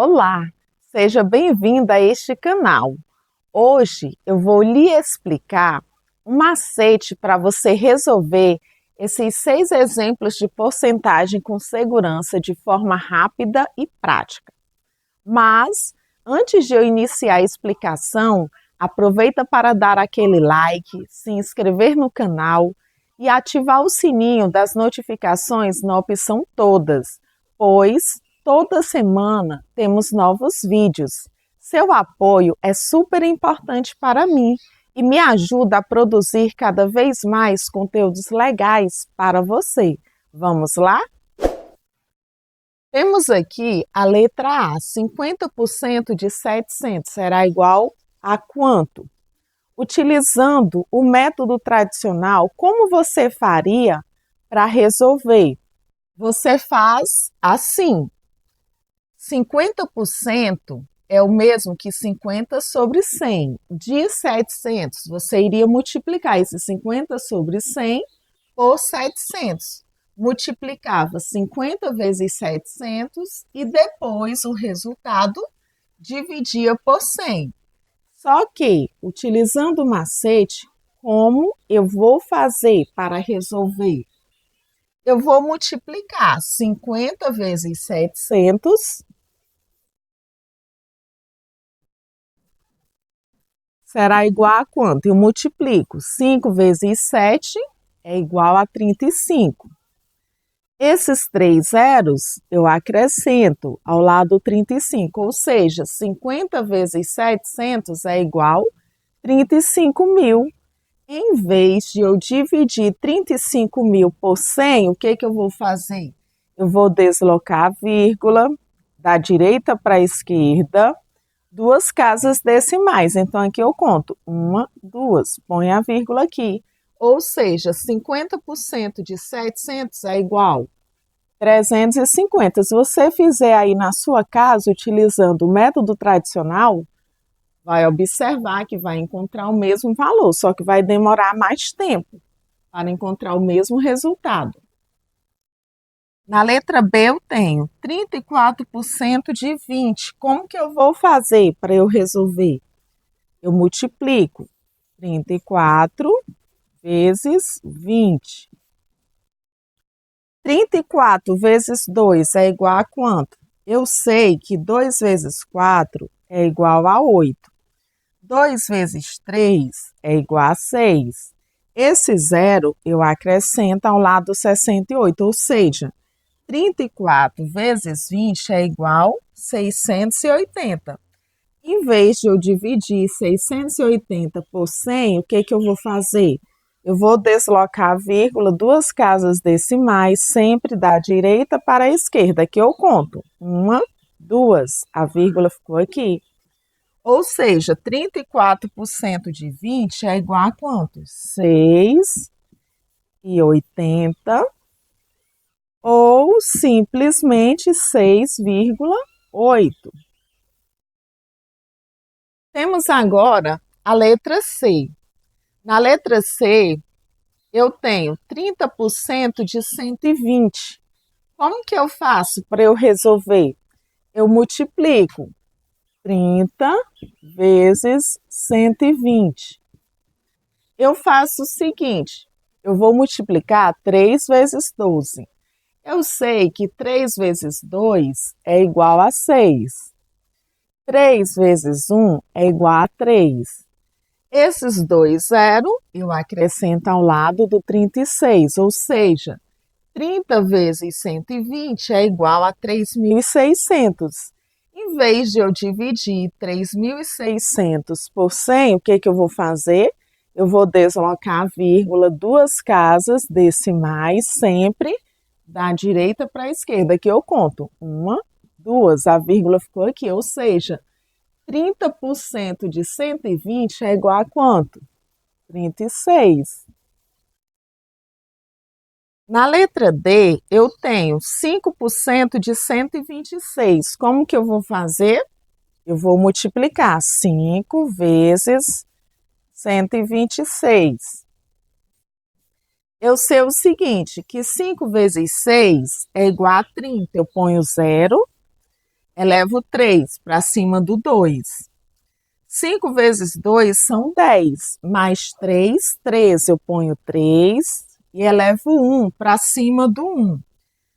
Olá, seja bem-vinda a este canal. Hoje eu vou lhe explicar um macete para você resolver esses 6 exemplos de porcentagem com segurança de forma rápida e prática. Mas, antes de eu iniciar a explicação, aproveita para dar aquele like, se inscrever no canal e ativar o sininho das notificações na opção todas, pois toda semana temos novos vídeos. Seu apoio é super importante para mim e me ajuda a produzir cada vez mais conteúdos legais para você. Vamos lá? Temos aqui a letra A, 50% de 700 será igual a quanto? Utilizando o método tradicional, como você faria para resolver? Você faz assim, 50% é o mesmo que 50 sobre 100. De 700, você iria multiplicar esse 50 sobre 100 por 700. Multiplicava 50 vezes 700 e depois o resultado dividia por 100. Só que, utilizando o macete, como eu vou fazer para resolver? Eu vou multiplicar 50 vezes 700 será igual a quanto? Eu multiplico 5 vezes 7 é igual a 35. Esses 3 zeros eu acrescento ao lado 35, ou seja, 50 vezes 700 é igual a 35 mil. Em vez de eu dividir 35 mil por 100, o que eu vou fazer? Eu vou deslocar a vírgula da direita para a esquerda, 2 casas decimais. Então, aqui eu conto 1, 2, põe a vírgula aqui. Ou seja, 50% de 700 é igual a 350. Se você fizer aí na sua casa, utilizando o método tradicional, vai observar que vai encontrar o mesmo valor, só que vai demorar mais tempo para encontrar o mesmo resultado. Na letra B eu tenho 34% de 20. Como que eu vou fazer para eu resolver? Eu multiplico 34 vezes 20. 34 vezes 2 é igual a quanto? Eu sei que 2 vezes 4 é igual a 8. 2 vezes 3 é igual a 6. Esse zero eu acrescento ao lado 68, ou seja, 34 vezes 20 é igual a 680. Em vez de eu dividir 680 por 100, o que eu vou fazer? Eu vou deslocar a vírgula 2 casas decimais, sempre da direita para a esquerda, que eu conto. 1, 2, a vírgula ficou aqui. Ou seja, 34% de 20 é igual a quanto? 6,80 ou simplesmente 6,8. Temos agora a letra C. Na letra C, eu tenho 30% de 120. Como que eu faço para eu resolver? Eu multiplico 30 vezes 120. Eu faço o seguinte, eu vou multiplicar 3 vezes 12. Eu sei que 3 vezes 2 é igual a 6. 3 vezes 1 é igual a 3. Esses 2 zeros eu acrescento ao lado do 36, ou seja, 30 vezes 120 é igual a 3.600. Em vez de eu dividir 3.600 por 100, o que eu vou fazer? Eu vou deslocar a vírgula 2 casas decimais, sempre da direita para a esquerda, que eu conto. 1, 2, a vírgula ficou aqui, ou seja, 30% de 120 é igual a quanto? 36. Na letra D, eu tenho 5% de 126. Como que eu vou fazer? Eu vou multiplicar 5 vezes 126. Eu sei o seguinte, que 5 vezes 6 é igual a 30. Eu ponho 0, elevo 3 para cima do 2. 5 vezes 2 são 10, mais 3, 13. Eu ponho 3 e elevo 1 para cima do 1.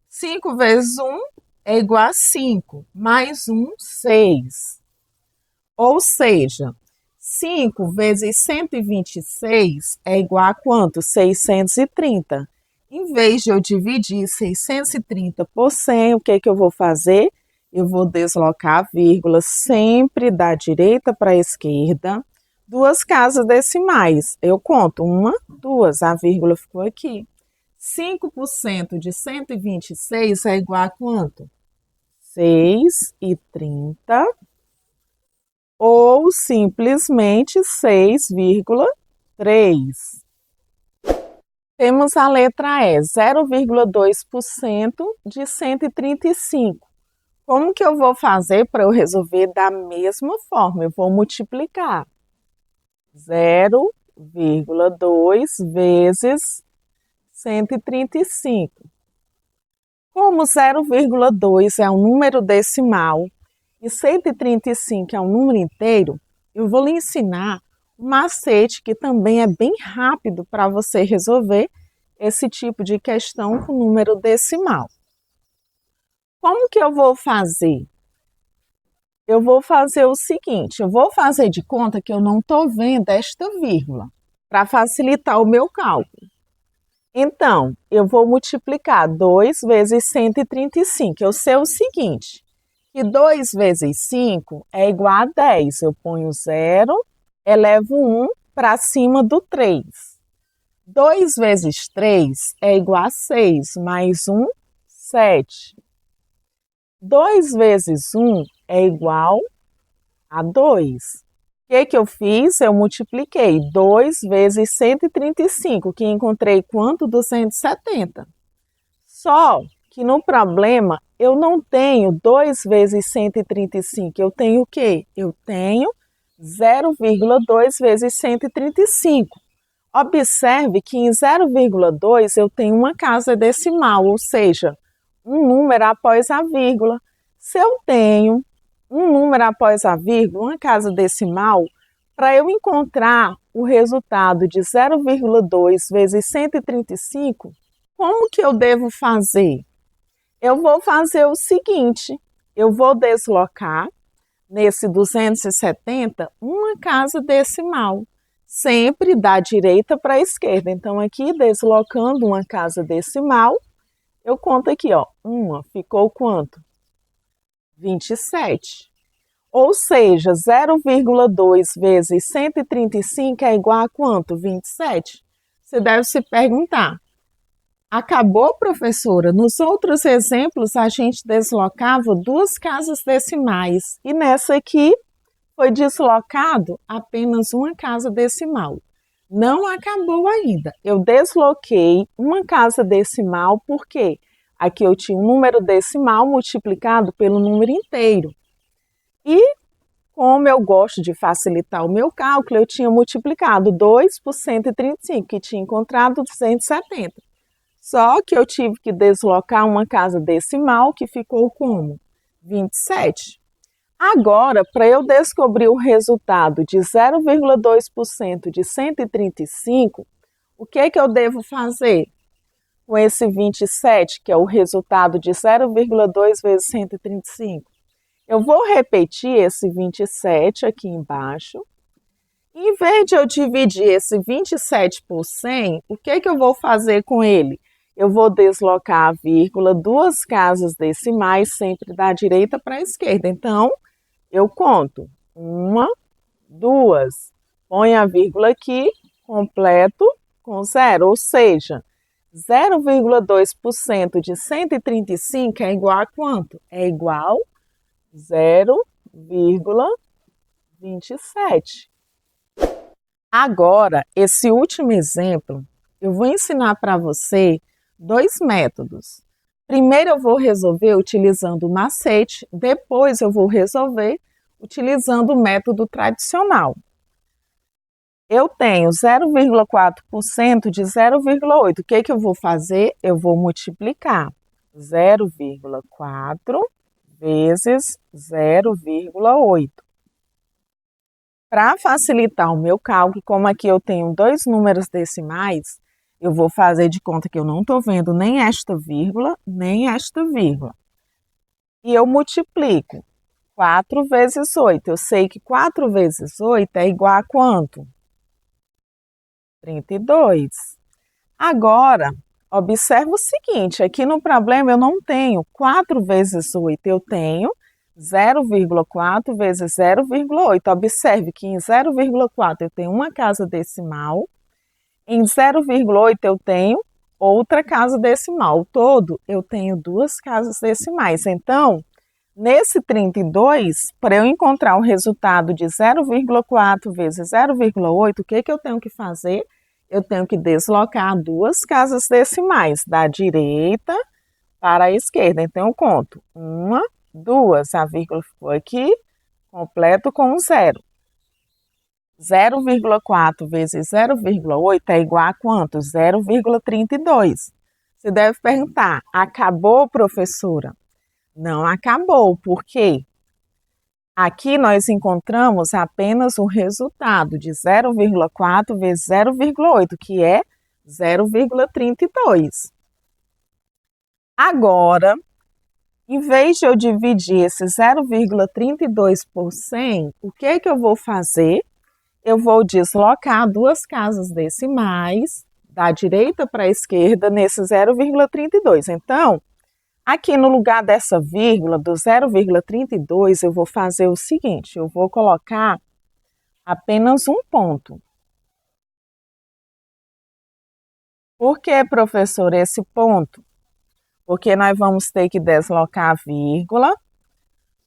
5 vezes 1 é igual a 5, mais 1, 6. Ou seja, 5 vezes 126 é igual a quanto? 630. Em vez de eu dividir 630 por 100, o que eu vou fazer? Eu vou deslocar a vírgula sempre da direita para a esquerda, 2 casas decimais. Eu conto 1, 2, a vírgula ficou aqui. 5% de 126 é igual a quanto? 6,30 ou simplesmente 6,3. Temos a letra E, 0,2% de 135. Como que eu vou fazer para eu resolver da mesma forma? Eu vou multiplicar 0,2 vezes 135. Como 0,2 é um número decimal e 135 é um número inteiro, eu vou lhe ensinar um macete que também é bem rápido para você resolver esse tipo de questão com número decimal. Como que eu vou fazer? Eu vou fazer o seguinte, eu vou fazer de conta que eu não estou vendo esta vírgula, para facilitar o meu cálculo. Então, eu vou multiplicar 2 vezes 135. Eu sei o seguinte, que 2 vezes 5 é igual a 10. Eu ponho 0, elevo 1 para cima do 3. 2 vezes 3 é igual a 6, mais 1, 7. 2 vezes 1 é igual a 2. O que eu fiz? Eu multipliquei 2 vezes 135, que encontrei quanto? 270. Só que no problema eu não tenho 2 vezes 135, eu tenho o quê? Eu tenho 0,2 vezes 135. Observe que em 0,2 eu tenho uma casa decimal, ou seja, um número após a vírgula. Se eu tenho um número após a vírgula, uma casa decimal, para eu encontrar o resultado de 0,2 vezes 135, como que eu devo fazer? Eu vou fazer o seguinte, eu vou deslocar nesse 270 uma casa decimal, sempre da direita para a esquerda. Então, aqui, deslocando uma casa decimal, eu conto aqui, ó, uma ficou quanto? 27. Ou seja, 0,2 vezes 135 é igual a quanto? 27. Você deve se perguntar, acabou, professora? Nos outros exemplos, a gente deslocava 2 casas decimais e nessa aqui foi deslocado apenas uma casa decimal. Não acabou ainda. Eu desloquei uma casa decimal porque aqui eu tinha um número decimal multiplicado pelo número inteiro. E como eu gosto de facilitar o meu cálculo, eu tinha multiplicado 2 por 135, que tinha encontrado 270. Só que eu tive que deslocar uma casa decimal que ficou como? 27. Agora, para eu descobrir o resultado de 0,2% de 135, o que eu devo fazer com esse 27, que é o resultado de 0,2 vezes 135? Eu vou repetir esse 27 aqui embaixo. Em vez de eu dividir esse 27 por 100, o que eu vou fazer com ele? Eu vou deslocar a vírgula 2 casas decimais, sempre da direita para a esquerda. Então, eu conto 1, 2, põe a vírgula aqui, completo com 0, ou seja, 0,2% de 135 é igual a quanto? É igual a 0,27. Agora, esse último exemplo, eu vou ensinar para você 2 métodos. Primeiro eu vou resolver utilizando o macete, depois eu vou resolver utilizando o método tradicional. Eu tenho 0,4% de 0,8. O que eu vou fazer? Eu vou multiplicar 0,4 vezes 0,8. Para facilitar o meu cálculo, como aqui eu tenho dois números decimais, eu vou fazer de conta que eu não estou vendo nem esta vírgula, nem esta vírgula. E eu multiplico 4 vezes 8. Eu sei que 4 vezes 8 é igual a quanto? 32. Agora, observa o seguinte, aqui no problema eu não tenho 4 vezes 8, eu tenho 0,4 vezes 0,8. Observe que em 0,4 eu tenho uma casa decimal, em 0,8 eu tenho outra casa decimal. Ao todo, eu tenho duas casas decimais. Então, nesse 32, para eu encontrar o resultado de 0,4 vezes 0,8, o que eu tenho que fazer? Eu tenho que deslocar duas casas decimais, da direita para a esquerda. Então, eu conto 1, 2, a vírgula ficou aqui, completo com 0. 0,4 vezes 0,8 é igual a quanto? 0,32. Você deve perguntar, acabou, professora? Não acabou, porque aqui nós encontramos apenas o resultado de 0,4 vezes 0,8, que é 0,32. Agora, em vez de eu dividir esse 0,32 por 100, o que eu vou fazer? Eu vou deslocar duas casas decimais, da direita para a esquerda, nesse 0,32. Então, aqui no lugar dessa vírgula, do 0,32, eu vou fazer o seguinte, eu vou colocar apenas um ponto. Por que, professor, esse ponto? Porque nós vamos ter que deslocar a vírgula,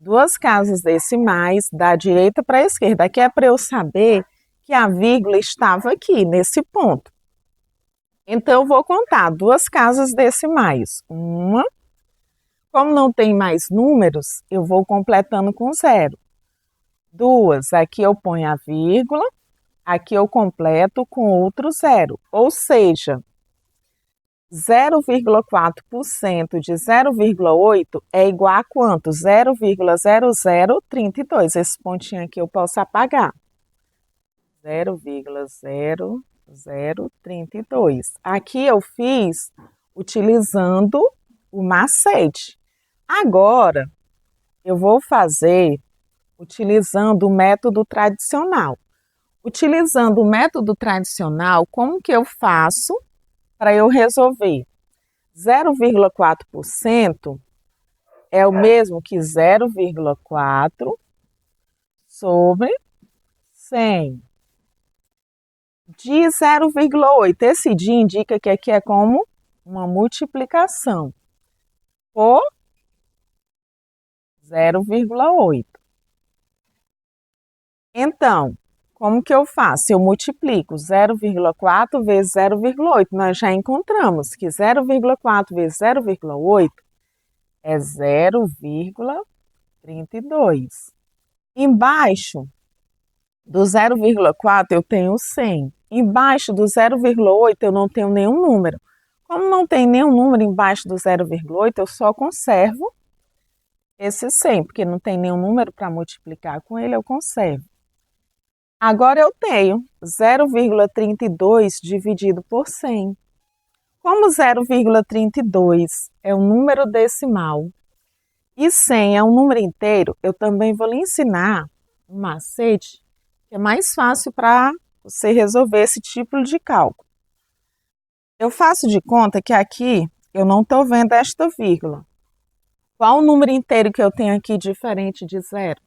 duas casas decimais, da direita para a esquerda. Aqui é para eu saber que a vírgula estava aqui, nesse ponto. Então, eu vou contar duas casas decimais. Uma. Como não tem mais números, eu vou completando com 0. 2, aqui eu ponho a vírgula, aqui eu completo com outro 0. Ou seja, 0,4% de 0,8 é igual a quanto? 0,0032. Esse pontinho aqui eu posso apagar. 0,0032. Aqui eu fiz utilizando o macete. Agora, eu vou fazer utilizando o método tradicional. Utilizando o método tradicional, como que eu faço para eu resolver? 0,4% é o mesmo que 0,4 sobre 100. De 0,8, esse dia indica que aqui é como uma multiplicação por 0,8. Então, como que eu faço? Eu multiplico 0,4 vezes 0,8. Nós já encontramos que 0,4 vezes 0,8 é 0,32. Embaixo do 0,4 eu tenho 100. Embaixo do 0,8 eu não tenho nenhum número. Como não tem nenhum número embaixo do 0,8, eu só conservo esse 100, porque não tem nenhum número para multiplicar com ele, eu conservo. Agora eu tenho 0,32 dividido por 100. Como 0,32 é um número decimal e 100 é um número inteiro, eu também vou lhe ensinar um macete que é mais fácil para você resolver esse tipo de cálculo. Eu faço de conta que aqui eu não estou vendo esta vírgula. Qual o número inteiro que eu tenho aqui diferente de 0?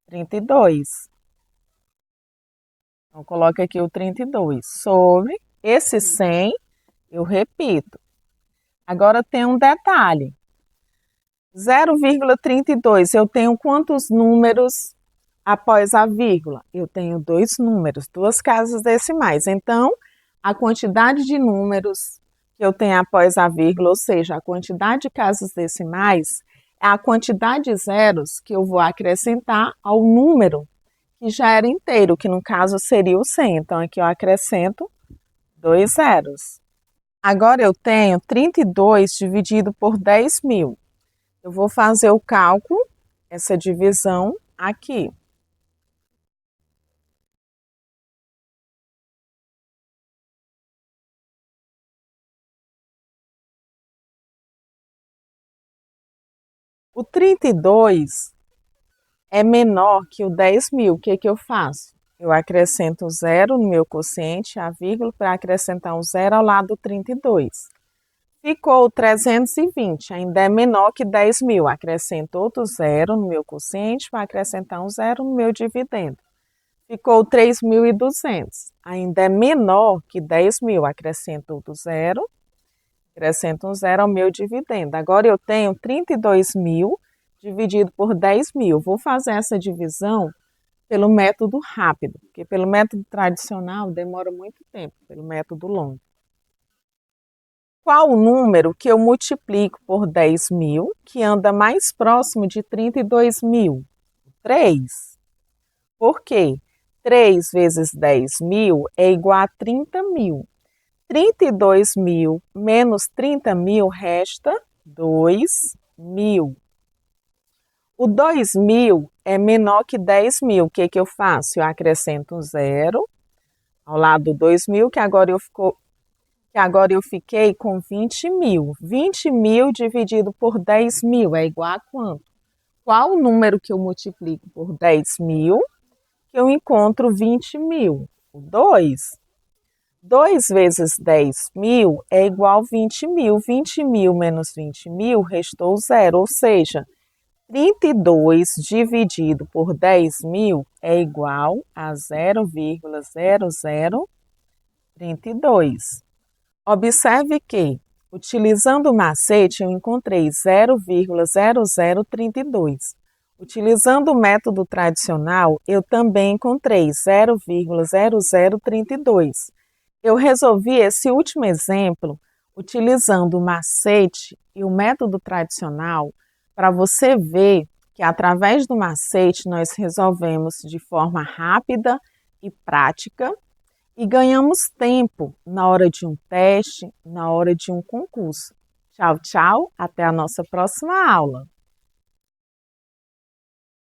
32. Então, coloco aqui o 32 sobre esse 100, eu repito. Agora tem um detalhe. 0,32, eu tenho quantos números após a vírgula? Eu tenho dois números, duas casas decimais. Então, a quantidade de números que eu tenho após a vírgula, ou seja, a quantidade de casas decimais, é a quantidade de zeros que eu vou acrescentar ao número que já era inteiro, que no caso seria o 100. Então, aqui eu acrescento 2 zeros. Agora eu tenho 32 dividido por 10.000. Eu vou fazer o cálculo, essa divisão aqui. O 32 é menor que o 10.000. O que que eu faço? Eu acrescento 0 no meu quociente, a vírgula, para acrescentar um 0 ao lado do 32. Ficou 320, ainda é menor que 10.000. Acrescento outro 0 no meu quociente para acrescentar um 0 no meu dividendo. Ficou 3.200, ainda é menor que 10.000. Acrescento outro 0, acrescento um 0 ao meu dividendo. Agora eu tenho 32.000 dividido por 10.000. Vou fazer essa divisão pelo método rápido, porque pelo método tradicional demora muito tempo, pelo método longo. Qual o número que eu multiplico por 10.000 que anda mais próximo de 32.000? 3. Por quê? 3 vezes 10.000 é igual a 30.000. 32.000 menos 30.000 resta 2.000. O 2.000 é menor que 10.000. O que que eu faço? Eu acrescento um 0 ao lado do 2.000, que agora eu fiquei com 20.000. 20.000 dividido por 10.000 é igual a quanto? Qual o número que eu multiplico por 10.000 que eu encontro 20.000? O 2. 2 vezes 10.000 é igual a 20.000. 20.000 menos 20.000 restou 0, ou seja, 32 dividido por 10.000 é igual a 0,0032. Observe que, utilizando o macete, eu encontrei 0,0032. Utilizando o método tradicional, eu também encontrei 0,0032. Eu resolvi esse último exemplo utilizando o macete e o método tradicional para você ver que através do macete nós resolvemos de forma rápida e prática e ganhamos tempo na hora de um teste, na hora de um concurso. Tchau, tchau, até a nossa próxima aula.